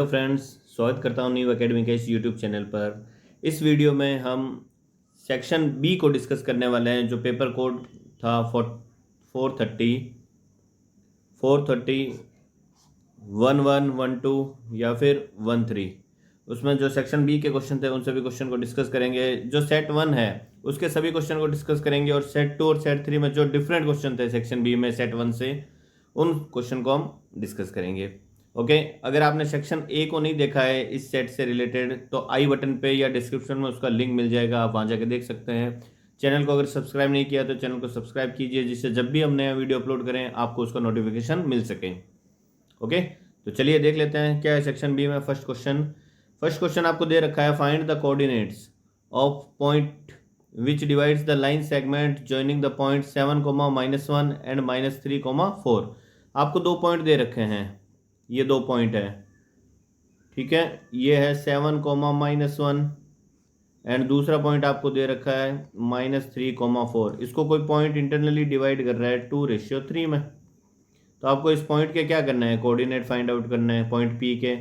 Hello friends, स्वागत करता हूँ न्यू एकेडमी के इस यूट्यूब चैनल पर। इस वीडियो में हम सेक्शन बी को डिस्कस करने वाले हैं, जो पेपर कोड था 430, 1112 या फिर 13। उसमें जो सेक्शन बी के क्वेश्चन थे उन सभी क्वेश्चन को डिस्कस करेंगे। जो सेट 1 है उसके सभी क्वेश्चन को डिस्कस करेंगे, और सेट 2 और सेट 3 में जो डिफरेंट क्वेश्चन थे सेक्शन बी में सेट 1 से, उन क्वेश्चन को हम डिस्कस करेंगे। ओके, अगर आपने सेक्शन ए को नहीं देखा है इस सेट से रिलेटेड, तो आई बटन पे या डिस्क्रिप्शन में उसका लिंक मिल जाएगा, आप वहाँ जाके देख सकते हैं। चैनल को अगर सब्सक्राइब नहीं किया तो चैनल को सब्सक्राइब कीजिए, जिससे जब भी हम नया वीडियो अपलोड करें आपको उसका नोटिफिकेशन मिल सके। ओके, तो चलिए देख लेते हैं क्या है सेक्शन बी में। फर्स्ट क्वेश्चन आपको दे रखा है, find the coordinates of point which divides the line segment joining the point 7, -1 and -3, 4। आपको दो पॉइंट दे रखे हैं, ये दो पॉइंट है, ठीक है। ये है 7, -1 एंड दूसरा पॉइंट आपको दे रखा है -3, 4। इसको कोई पॉइंट इंटरनली डिवाइड कर रहा है 2:3 में। तो आपको इस पॉइंट के क्या करना है, कोऑर्डिनेट फाइंड आउट करना है पॉइंट पी के।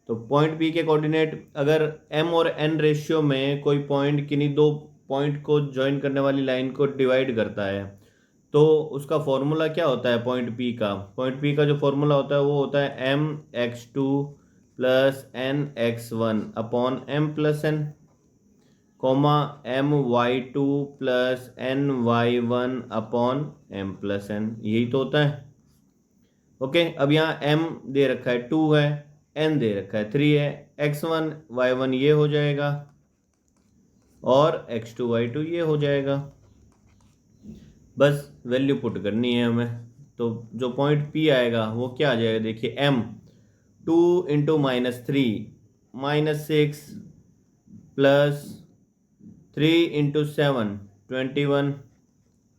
तो पॉइंट पी के कोऑर्डिनेट, अगर m और n रेशियो में कोई पॉइंट किन्हीं दो पॉइंट को ज्वाइन करने वाली लाइन को डिवाइड करता है, तो उसका फॉर्मूला क्या होता है पॉइंट पी का। पॉइंट पी का जो फॉर्मूला होता है वो होता है mx2 + nx1 upon m+n, my2 + ny1 upon m+n। यही तो होता है। ओके, अब यहाँ m दे रखा है 2 है, n दे रखा है 3 है, x1 y1 ये हो जाएगा और x2 y2 ये हो जाएगा। बस वैल्यू पुट करनी है हमें। तो जो पॉइंट P आएगा वो क्या आ जाएगा, देखिए m 2 × -3 -6 + 3 × 7 21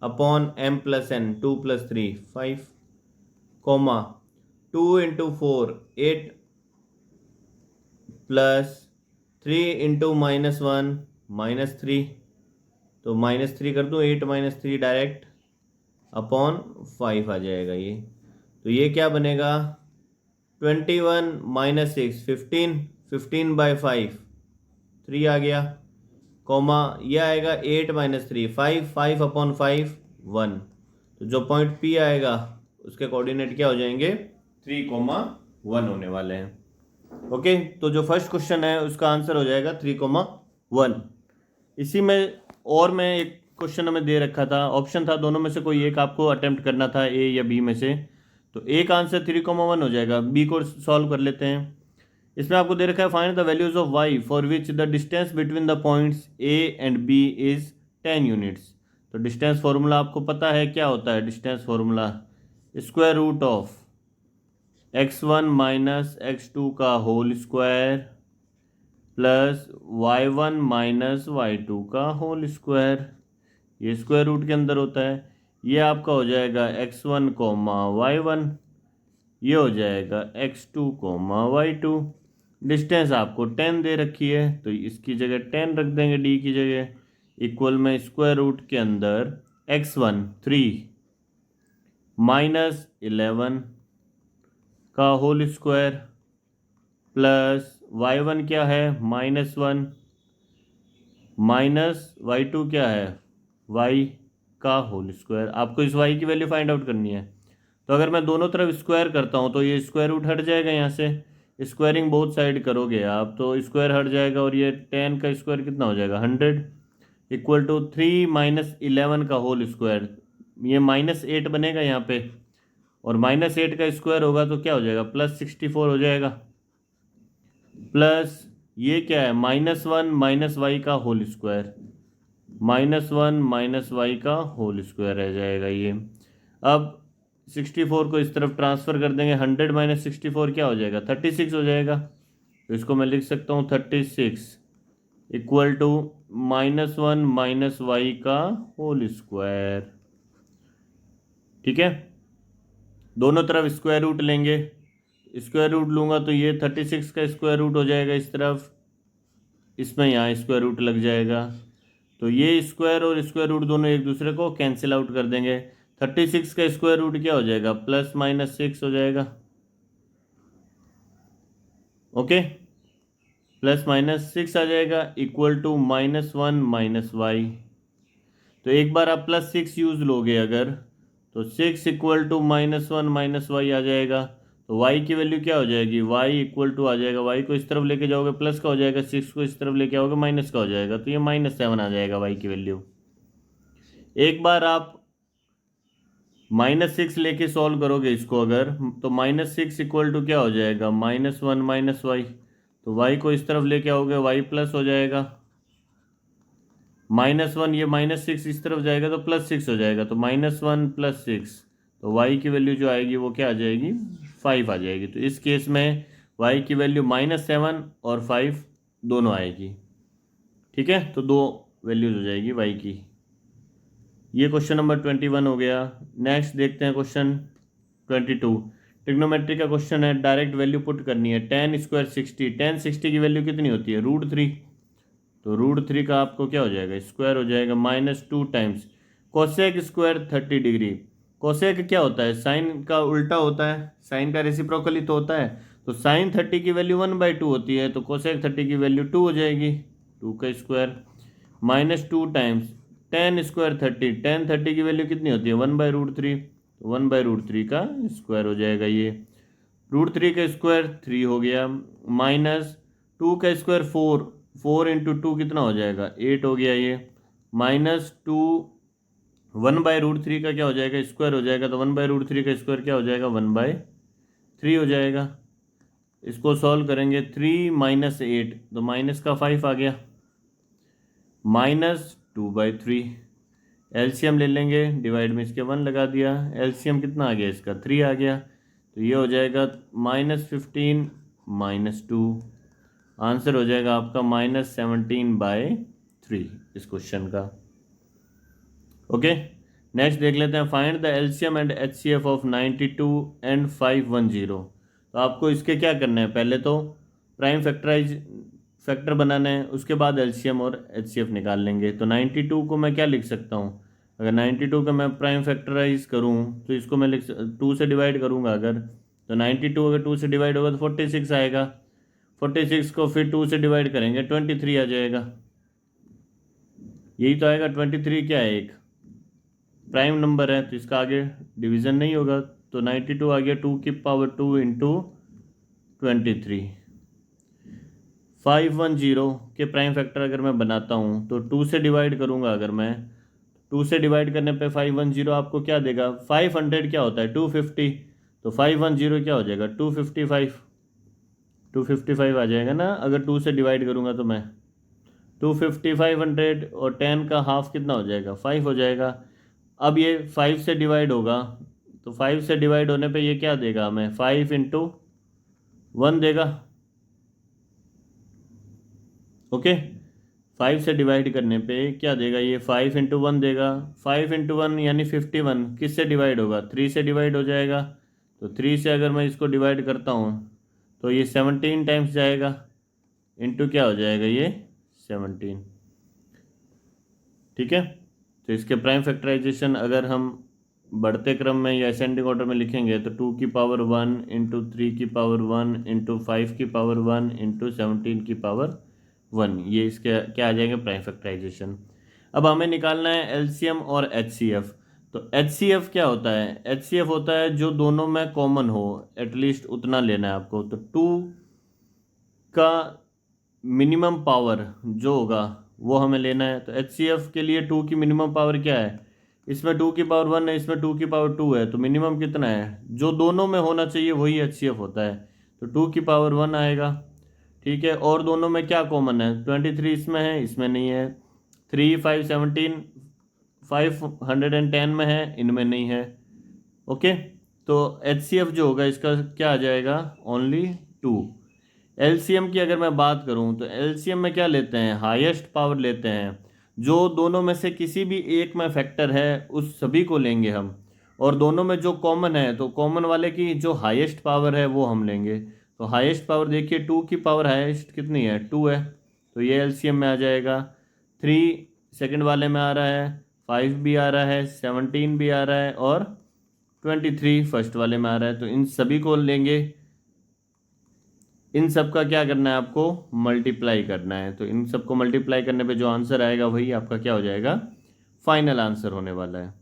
अपॉन m+n 2 + 3 5, 2 × 4 8 + 3 × -1 -3, तो -3 कर दूँ, 8 - 3 डायरेक्ट अपॉन 5 आ जाएगा ये। तो ये क्या बनेगा, 21 - 6 15, 15/5 3 आ गया, ये आएगा 8 - 3 5, 5 अपॉन 5 1। तो जो पॉइंट P आएगा उसके कोऑर्डिनेट क्या हो जाएंगे, 3, 1 होने वाले हैं। ओके, तो जो फर्स्ट क्वेश्चन है उसका आंसर हो जाएगा 3, 1। इसी में और में एक क्वेश्चन हमें दे रखा था, ऑप्शन था दोनों में से कोई एक आपको अटेम्प्ट करना था, ए या बी में से। तो ए का आंसर 3, 1 हो जाएगा। बी को सॉल्व कर लेते हैं। इसमें आपको दे रखा है, find the values of y for which the distance between the points a and b is 10 units. तो डिस्टेंस फॉर्मूला आपको पता है क्या होता है। Distance formula square root of x1 - x2 का whole square plus y1 - y2 का whole square, ये स्क्वायर रूट के अंदर होता है। ये आपका हो जाएगा x1, y1, ये हो जाएगा x2, y2। डिस्टेंस आपको 10 दे रखी है, तो इसकी जगह 10 रख देंगे d की जगह। इक्वल में स्क्वायर रूट के अंदर x1 3 -11 का होल स्क्वायर प्लस y1 क्या है -1 माइनस y2 क्या है y का होल स्क्वायर। आपको इस y की वैल्यू फाइंड आउट करनी है। तो अगर मैं दोनों तरफ स्क्वायर करता हूँ तो ये स्क्वायर रूट हट जाएगा, यहाँ से स्क्वायरिंग बोथ साइड करोगे आप तो स्क्वायर हट जाएगा, और ये 10 का स्क्वायर कितना हो जाएगा 100 इक्वल टू 3 - 11 का होल स्क्वायर। ये -8 बनेगा यहाँ पे, और -8 का स्क्वायर होगा तो क्या हो जाएगा +64 हो जाएगा, प्लस ये क्या है -1 - y का होल स्क्वायर, -1 - y का होल स्क्वायर रह जाएगा ये। अब 64 को इस तरफ ट्रांसफ़र कर देंगे, 100 - 64 क्या हो जाएगा 36 हो जाएगा। तो इसको मैं लिख सकता हूँ 36 इक्वल टू -1 - y का होल स्क्वायर। ठीक है, दोनों तरफ स्क्वायर रूट लेंगे। स्क्वायर रूट लूँगा तो ये 36 का स्क्वायर रूट हो जाएगा इस तरफ, इसमें यहाँ स्क्वायर रूट लग जाएगा। तो ये स्क्वायर और स्क्वायर रूट दोनों एक दूसरे को कैंसिल आउट कर देंगे। 36 का स्क्वायर रूट क्या हो जाएगा +- 6 हो जाएगा। ओके, प्लस माइनस 6 आ जाएगा इक्वल टू -1 माइनस वाई। तो एक बार आप +6 यूज लोगे अगर, तो 6 इक्वल टू -1 माइनस वाई आ जाएगा। तो वाई की वैल्यू क्या हो जाएगी, वाई इक्वल टू आ जाएगा, वाई को इस तरफ लेके जाओगे प्लस का हो जाएगा, 6 को इस तरफ लेके आओगे माइनस का हो जाएगा, तो ये -7 आ जाएगा वाई की वैल्यू। एक बार आप -6 लेके सॉल्व करोगे इसको अगर, तो -6 इक्वल टू क्या हो जाएगा, -1 माइनस वाई। तो वाई को इस तरफ लेके आओगे, वाई प्लस हो जाएगा, -1 ये -6 इस तरफ जाएगा तो +6 हो जाएगा, तो -1 + 6, तो y की वैल्यू जो आएगी वो क्या आ जाएगी, 5 आ जाएगी। तो इस केस में y की वैल्यू -7 और 5 दोनों आएगी। ठीक है, तो दो वैल्यूज हो जाएगी y की। ये क्वेश्चन नंबर 21 हो गया। नेक्स्ट देखते हैं क्वेश्चन 22। ट्रिग्नोमेट्री का क्वेश्चन है, डायरेक्ट वैल्यू पुट करनी है। tan स्क्वायर 60, tan 60 की वैल्यू कितनी होती है, √3। तो √3 का आपको क्या हो जाएगा, स्क्वायर हो जाएगा, -2 times cosec square 30 degree. Cosec क्या होता है, साइन का उल्टा होता है, साइन का रेसिप्रोकल ही तो होता है। तो साइन 30 की वैल्यू 1/2 होती है, तो कोसेक 30 की वैल्यू 2 हो जाएगी, 2 का square, -2 times tan square 30, tan 30 की वैल्यू कितनी होती है, 1/√3, तो 1/√3 का स्क्वायर हो जाएगा ये। √3 का स्क्वायर 3 हो गया, -2 का स्क्वायर 4, 4 × 2 कितना हो जाएगा, 8 हो गया ये, -2 1/√3 का क्या हो जाएगा, स्क्वायर हो जाएगा, तो 1/√3 का स्क्वायर क्या हो जाएगा, 1/3 हो जाएगा। इसको सॉल्व करेंगे, 3 - 8, तो माइनस का 5 आ गया, -2/3। एलसीएम ले लेंगे, डिवाइड में इसके 1 लगा दिया, एलसीएम कितना आ गया इसका, 3 आ गया, तो ये हो जाएगा -15 - 2, आंसर हो जाएगा आपका -17/3 इस क्वेश्चन का। ओके, नेक्स्ट देख लेते हैं, find the LCM and HCF of 92 and 510। तो आपको इसके क्या करना है, पहले तो प्राइम फैक्टर बनाना है, उसके बाद एलसीएम और एचसीएफ निकाल लेंगे। तो 92 को मैं क्या लिख सकता हूँ, अगर 92 का मैं प्राइम फैक्टराइज करूँ तो इसको मैं 2 से डिवाइड करूँगा अगर, तो 92 अगर 2 से डिवाइड होगा तो 46 आएगा, 46 को फिर 2 से डिवाइड करेंगे 23 आ जाएगा, यही तो आएगा। 23 क्या है, एक प्राइम नंबर है, तो इसका आगे डिवीज़न नहीं होगा, तो 92 आ गया 2 की पावर 2 × 23। 510 के प्राइम फैक्टर अगर मैं बनाता हूँ तो 2 से डिवाइड करूँगा अगर मैं, 2 से डिवाइड करने पे 510 आपको क्या देगा, 500 क्या होता है, 250, तो 510 क्या हो जाएगा, 255, 255 आ जाएगा ना, अगर 2 से डिवाइड करूँगा तो मैं 250, 500 और 10 का हाफ कितना हो जाएगा, 5 हो जाएगा। अब ये 5 से डिवाइड होगा, तो 5 से डिवाइड होने पे ये क्या देगा हमें, 5 × 1 देगा। ओके, 5 से डिवाइड करने पे क्या देगा ये, 5 × 1 देगा, 5 × 1 यानी 51, किस से डिवाइड होगा, 3 से डिवाइड हो जाएगा। तो 3 से अगर मैं इसको डिवाइड करता हूँ तो ये 17 टाइम्स जाएगा, इंटू क्या हो जाएगा ये 17। ठीक है, तो इसके प्राइम फैक्टराइजेशन अगर हम बढ़ते क्रम में या असेंडिंग ऑर्डर में लिखेंगे तो 2 की पावर 1 × 3 की पावर 1 × 5 की पावर 1 × 17 की पावर 1, ये इसके क्या आ जाएंगे, प्राइम फैक्टराइजेशन। अब हमें निकालना है एलसीएम और एचसीएफ। तो एचसीएफ क्या होता है, एचसीएफ होता है जो दोनों में कॉमन हो, एटलीस्ट उतना लेना है आपको। तो 2 का मिनिमम पावर जो होगा वो हमें लेना है। तो एचसीएफ के लिए 2 की मिनिमम पावर क्या है, इसमें 2 की पावर 1 है, इसमें 2 की पावर 2 है, तो मिनिमम कितना है, जो दोनों में होना चाहिए वही एचसीएफ होता है, तो 2 की पावर 1 आएगा। ठीक है, और दोनों में क्या कॉमन है, 23 इसमें है, इसमें नहीं है, 3 5 17 510 में है, इनमें नहीं है। ओके, तो एचसीएफ जो होगा इसका क्या आ जाएगा, ओनली 2। एलसीएम की अगर मैं बात करूं तो एलसीएम में क्या लेते हैं, हाईएस्ट पावर लेते हैं, जो दोनों में से किसी भी एक में फैक्टर है उस सभी को लेंगे हम, और दोनों में जो कॉमन है तो कॉमन वाले की जो हाईएस्ट पावर है वो हम लेंगे। तो हाईएस्ट पावर देखिए, 2 की पावर हाईएस्ट कितनी है, 2 है, तो ये एलसीएम में आ जाएगा। 3 सेकंड वाले में आ रहा है, 5 भी आ रहा है, 17 भी आ रहा है, और 23 फर्स्ट वाले में आ रहा है, तो इन सभी को लेंगे। इन सब का क्या करना है आपको, मल्टीप्लाई करना है। तो इन सब को मल्टीप्लाई करने पे जो आंसर आएगा वही आपका क्या हो जाएगा, फाइनल आंसर होने वाला है।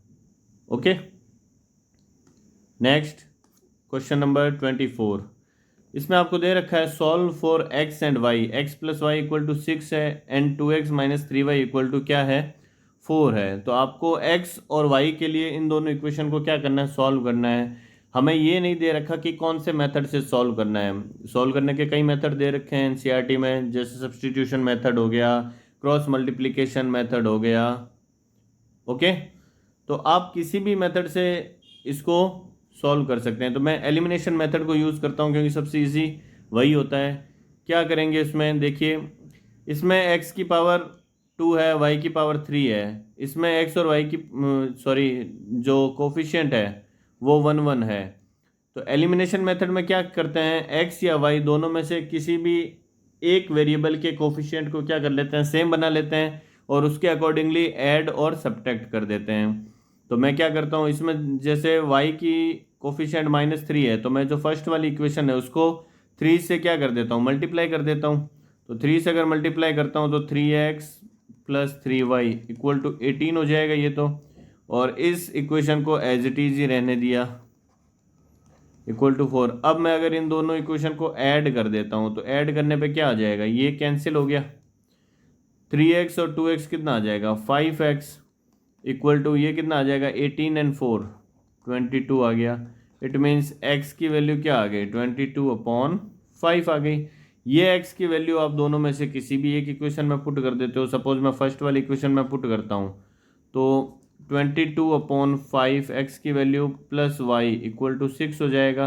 Okay, next question number 24। इसमें आपको दे रखा है solve for x and y, x plus y equal to 6 है and 2x minus 3y equal to क्या है, 4 है। तो आपको x और y के लिए इन दोनों इक्वेशन को क्या करना है, सॉल्व करना है। हमें ये नहीं दे रखा कि कौन से मेथड से सॉल्व करना है। सॉल्व करने के कई मेथड दे रखे हैं एनसीईआरटी में, जैसे सब्स्टिट्यूशन मेथड हो गया, क्रॉस मल्टीप्लिकेशन मेथड हो गया। ओके, तो आप किसी भी मेथड से इसको सॉल्व कर सकते हैं। तो मैं एलिमिनेशन मेथड को यूज़ करता हूँ क्योंकि सबसे इजी वही होता है। क्या करेंगे इसमें, देखिए इसमें x की पावर 2 है, y की पावर 3 है। इसमें x और y की सॉरी जो कोफिशिएंट है वो 1 1 है। तो एलिमिनेशन मेथड में क्या करते हैं, x या y दोनों में से किसी भी एक वेरिएबल के कोफिशिएंट को क्या कर लेते हैं, सेम बना लेते हैं और उसके अकॉर्डिंगली ऐड और सब्ट्रैक्ट कर देते हैं। तो मैं क्या करता हूँ इसमें, जैसे y की कोफिशिएंट -3 है, तो मैं जो फर्स्ट वाली इक्वेशन है उसको 3 से क्या कर देता हूँ, मल्टीप्लाई कर देता हूँ। तो 3 से अगर मल्टीप्लाई करता हूँ तो 3x plus 3y equal to 18 हो जाएगा ये तो। और इस इक्वेशन को एज इट इज ही रहने दिया, इक्वल टू 4। अब मैं अगर इन दोनों इक्वेशन को ऐड कर देता हूँ तो ऐड करने पे क्या आ जाएगा, ये कैंसिल हो गया। 3x और 2x कितना आ जाएगा, 5x इक्वल टू ये कितना आ जाएगा, 18 एंड 4 22 आ गया। इट मीन्स x की वैल्यू क्या आ गई, 22/5 आ गई। ये x की वैल्यू आप दोनों में से किसी भी एक इक्वेशन में पुट कर देते हो। सपोज मैं फर्स्ट वाली इक्वेशन में पुट करता हूँ तो 22/5 x की value plus y equal to 6 हो जाएगा।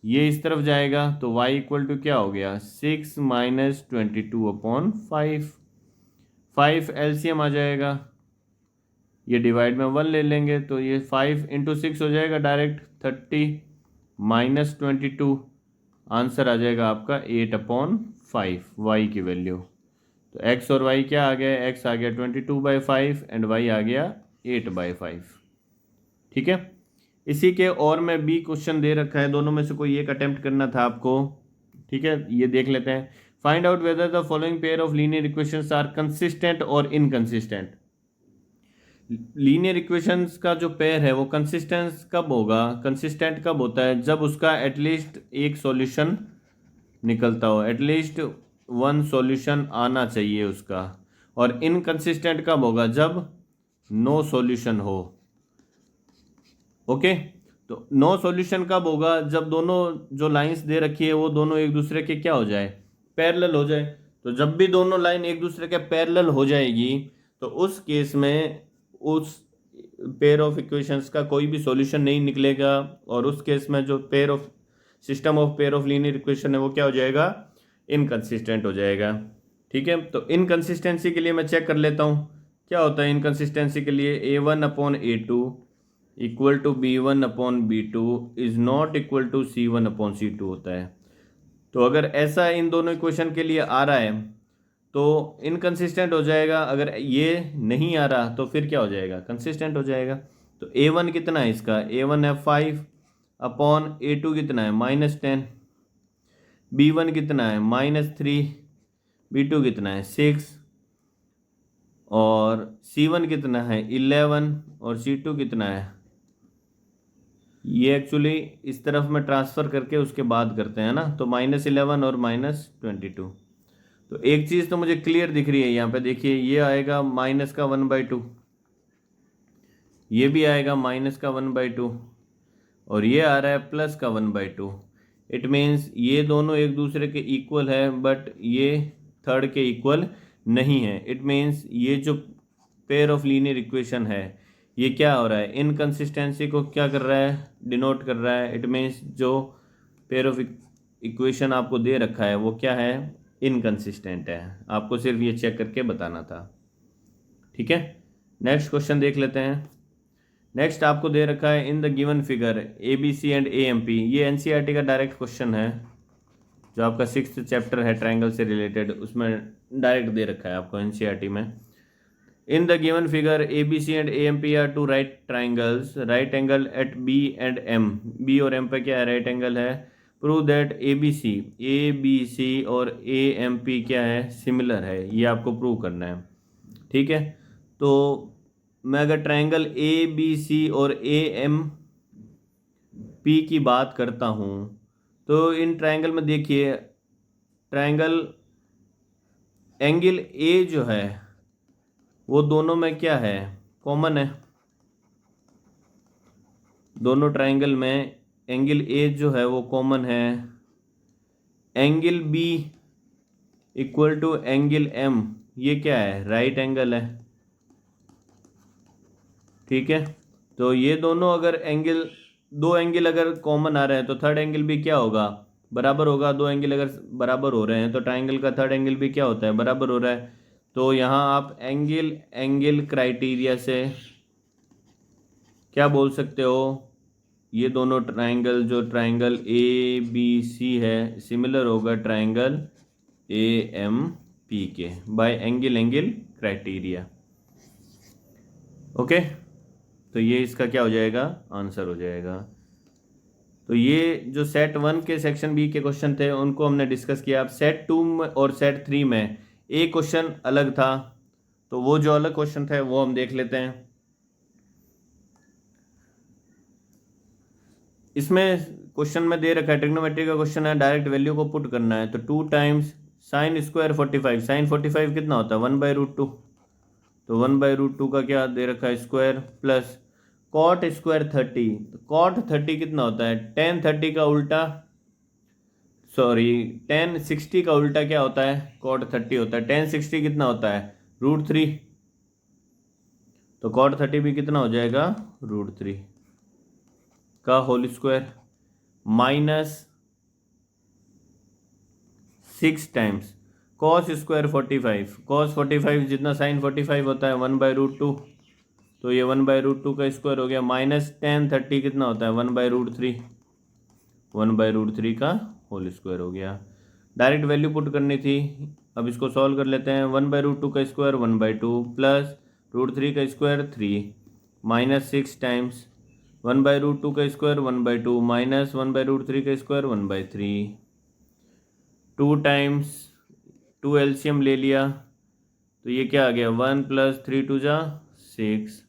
ये इस तरफ जाएगा तो y इक्वल टू क्या हो गया, 6 माइनस 22/5। 5 एलसीएम आ जाएगा, ये डिवाइड में 1 ले लेंगे तो ये 5 इंटू 6 हो जाएगा डायरेक्ट 30 माइनस 22, आंसर आ जाएगा आपका 8/5 y की वैल्यू। तो x और y क्या आ गया, x आ गया 22/5 एंड y आ गया 8/5। ठीक है, इसी के और में बी क्वेश्चन दे रखा है, दोनों में से कोई एक अटेम्प्ट करना था आपको। ठीक है, ये देख लेते हैं। Find out whether the following pair of linear equations are consistent और इनकंसिस्टेंट। लीनियर इक्वेशंस का जो पेयर है वो कंसिस्टेंस कब होगा, कंसिस्टेंट कब होता है, जब उसका एटलीस्ट एक सॉल्यूशन निकलता हो, एटलीस्ट वन सॉल्यूशन आना चाहिए उसका। और इनकंसिस्टेंट कब होगा, जब नो सॉल्यूशन हो। ओके, तो नो सॉल्यूशन कब होगा, जब दोनों जो लाइंस दे रखी है वो दोनों एक दूसरे के क्या हो जाए, पैरेलल हो जाए। तो जब भी दोनों लाइन एक दूसरे के पैरेलल हो जाएगी तो उस केस में उस पेयर ऑफ इक्वेशंस का कोई भी सॉल्यूशन नहीं निकलेगा और उस केस में जो pair of system of pair of linear equation है वो क्या हो जाएगा, इनकंसिस्टेंट हो जाएगा। ठीक है, तो इनकंसिस्टेंसी के लिए मैं चेक कर लेता हूँ क्या होता है। इनकंसिस्टेंसी के लिए a1/a2 equal to b1/b2 is not equal to c1/c2 होता है। तो अगर ऐसा इन दोनों इक्वेशन के लिए आ रहा है तो इनकंसिस्टेंट हो जाएगा, अगर ये नहीं आ रहा तो फिर क्या हो जाएगा, कंसिस्टेंट हो जाएगा। तो a1 कितना है इसका, a1 है 5/a2 कितना है -10, b1 कितना है -3, b2 कितना है 6 और c1 कितना है 11 और c2 कितना है, ये एक्चुअली इस तरफ में ट्रांसफ़र करके उसके बाद करते हैं ना, तो -11 और -22। तो एक चीज़ तो मुझे क्लियर दिख रही है यहाँ पे, देखिए ये आएगा माइनस का 1/2, ये भी आएगा माइनस का 1/2 और ये आ रहा है प्लस का 1/2। इट मीन्स ये दोनों एक दूसरे के इक्वल है बट ये थर्ड के इक्वल नहीं है। इट मीन्स ये जो पेयर ऑफ लीनियर इक्वेशन है ये क्या हो रहा है, इनकंसिस्टेंसी को क्या कर रहा है, डिनोट कर रहा है। इट मीन्स जो पेयर ऑफ इक्वेशन आपको दे रखा है वो क्या है, इनकंसिस्टेंट है। आपको सिर्फ ये चेक करके बताना था। ठीक है, नेक्स्ट क्वेश्चन देख लेते हैं। नेक्स्ट आपको दे रखा है इन the given figure ABC and AMP, ये एनसीईआरटी का डायरेक्ट क्वेश्चन है जो आपका 6th चैप्टर है ट्रायंगल से रिलेटेड, उसमें डायरेक्ट दे रखा है आपको एनसीईआरटी में। In the given figure ABC and AMP are two right triangles, right angle at B and M, B और M पे क्या है, राइट एंगल है, prove that A B C और ए एम पी क्या है, सिमिलर है, ये आपको प्रूव करना है। ठीक है, तो मैं अगर ट्रायंगल ए बी सी और ए एम पी की बात करता हूँ तो इन ट्रायंगल में देखिए, ट्रायंगल एंगल ए जो है वो दोनों में क्या है, कॉमन है। दोनों ट्रायंगल में एंगल ए जो है वो कॉमन है। Angle B equal to angle M, ये क्या है, राइट एंगल है। ठीक है, तो ये दोनों अगर एंगल, दो एंगल अगर कॉमन आ रहे हैं तो थर्ड एंगल भी क्या होगा, बराबर होगा। दो एंगल अगर बराबर हो रहे हैं तो ट्रायंगल का थर्ड एंगल भी क्या होता है, बराबर हो रहा है। तो यहाँ आप एंगल क्राइटेरिया से क्या बोल सकते हो, ये दोनों ट्रायंगल, जो ट्रायंगल ए बी सी है, सिमिलर होगा ट्रायंगल ए एम पी के बाय एंगल क्राइटेरिया। ओके, तो ये इसका क्या हो जाएगा, आंसर हो जाएगा। तो ये जो सेट 1 के सेक्शन बी के क्वेश्चन थे उनको हमने डिस्कस किया। अब सेट 2 और सेट 3 में एक क्वेश्चन अलग था, तो वो जो अलग क्वेश्चन थे वो हम देख लेते हैं। इसमें क्वेश्चन में दे रखा है, ट्रिग्नोमेट्री का क्वेश्चन है, डायरेक्ट वैल्यू को पुट करना है। तो 2 टाइम्स साइन स्क्वायर 45, साइन 45 कितना होता है, 1/√2। तो 1/√2 का क्या दे रखा है, स्क्वायर, प्लस कॉट स्क्वायर 30। तो कॉट 30 कितना होता है, tan 30 का उल्टा, सॉरी tan 60 का उल्टा क्या होता है, कॉट 30 होता है। tan 60 कितना होता है, √3। तो कॉट 30 भी कितना हो जाएगा, √3 का whole square, minus 6 times cos square 45। Cos 45 जितना साइन 45 होता है 1/√2, तो ये 1/√2 का स्क्वायर हो गया, माइनस tan 30 कितना होता है, 1/√3, 1/√3 का होल स्क्वायर हो गया। डायरेक्ट वैल्यू पुट करनी थी, अब इसको सॉल्व कर लेते हैं। 1/√2 का स्क्वायर 1/2 प्लस √3 का स्क्वायर 3 माइनस 6 टाइम्स 1/√2 का स्क्वायर 1/2 माइनस 1/√3 का स्क्वायर 1/3। 2 टाइम्स 2 एलसीएम ले लिया तो ये क्या आ गया, 1 + 3 × 2 = 6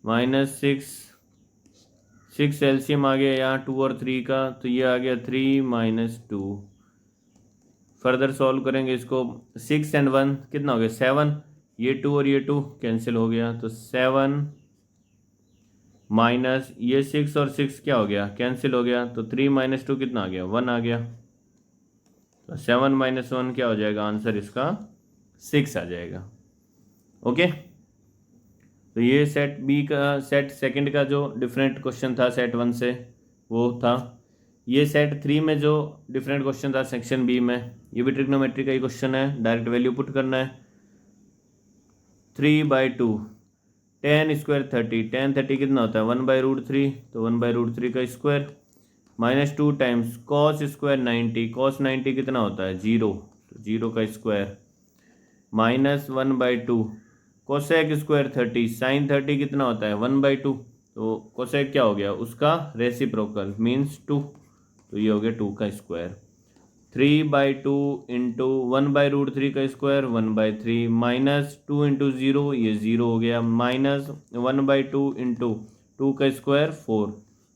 माइनस 6 एलसीएम आ गया यहाँ 2 और 3 का, तो ये आ गया 3 - 2। फर्दर सॉल्व करेंगे इसको, 6 और 1 कितना हो गया, 7। ये 2 और ये 2 कैंसिल हो गया, तो 7 माइनस ये 6 और 6 क्या हो गया, कैंसिल हो गया। तो 3 - 2 कितना आ गया, 1 आ गया। तो 7 - 1 क्या हो जाएगा, आंसर इसका 6 आ जाएगा। ओके, तो ये सेट बी का, सेट सेकंड का जो डिफरेंट क्वेश्चन था सेट 1 से वो था। ये सेट 3 में जो डिफरेंट क्वेश्चन था सेक्शन बी में, ये भी ट्रिग्नोमेट्री का ही क्वेश्चन है, डायरेक्ट वैल्यू पुट करना है। 3/2 tan स्क्वायर 30, tan 30 कितना होता है, 1/√3, तो 1/√3 का square minus 2 times cos square 90, cos 90 कितना होता है, 0, तो 0 का square minus 1/2 cosec square 30, sine 30 कितना होता है, 1/2, तो कोसेक क्या हो गया, उसका रेसिप्रोकल मीन्स 2, तो ये हो गया 2 का स्क्वायर। 3/2 इंटू 1/√3 का स्क्वायर 1/3 माइनस 2 इंटू 0, ये 0 हो गया, माइनस 1/2 इंटू 2 का स्क्वायर 4,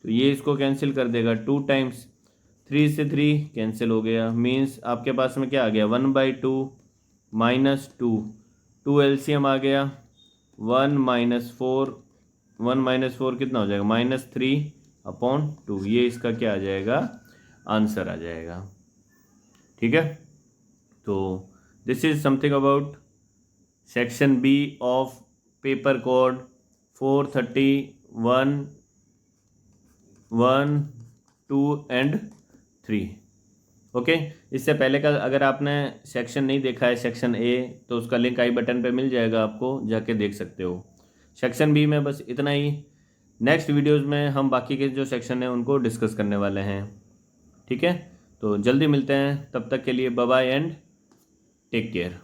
तो ये इसको कैंसिल कर देगा। 2 टाइम्स 3 से 3 कैंसिल हो गया, मीन्स आपके पास में क्या आ गया, 1/2 माइनस 2 एलसीएम आ गया, 1 - 4, 1 - 4 कितना हो जाएगा, -3/2, ये इसका क्या आ जाएगा, आंसर आ जाएगा। ठीक है, तो this is something about section B of paper code 431, 1, 2 and 3। Okay, इससे पहले का अगर आपने सेक्शन नहीं देखा है सेक्शन ए, तो उसका लिंक आई बटन पे मिल जाएगा, आपको जाके देख सकते हो। सेक्शन बी में बस इतना ही, नेक्स्ट वीडियोस में हम बाकी के जो सेक्शन हैं उनको डिस्कस करने वाले हैं। ठीक है, तो जल्दी मिलते हैं, तब तक के लिए bye bye and take care.